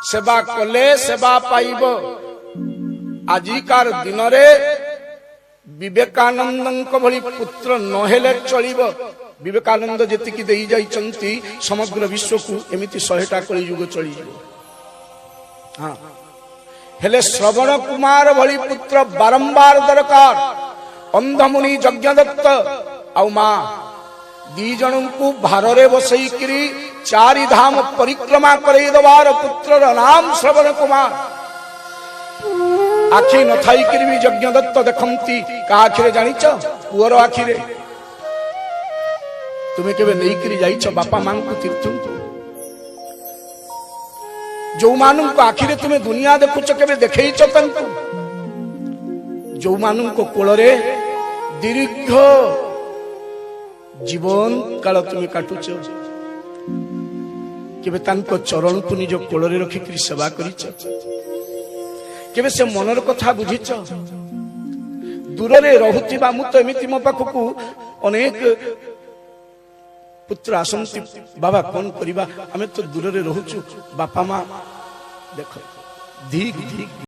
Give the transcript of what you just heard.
सेवा कले सेवा पाइब। आजिकार दिन रे विवेकानंद भली पुत्र नहेले चलिब। विवेकानंद जेतिकी देई जाइचंती समग्र विश्व को एमिति 100टा कलियुग चली जिवो। हाँ हेले श्रवण कुमार भली पुत्र बारंबार दरकार। अंधमुनि यज्ञदत्त आउ मां दी जन को भाररे बसईकरी 4 धाम परिक्रमा करई दबार पुत्रर नाम श्रवण कुमार। आखि न थाई करी भी यज्ञदत्त देखंती का आखिरे जानिच पुअर आखिरे। तुमे केबे नेई करी जाइछ बापा मां को तीर्थ। जो मानु को आखिरे तुमे दुनिया देखुछ केबे देखैछ तंतु। जो मानु को कोलरे दीर्घ जीवन काल तुमे काटुछ केबे तांको चरण को निज कोलरे रखि करी सेवा करिछ। केबे से मनर कथा बुझिछ। दूर रे रहुथिबा मु तो एमिति मो पाखकु अनेक पुत्र आसंती बाबा कौन करिबा आमे तो दूर रे रहूछु बापा मां देख धीक धीक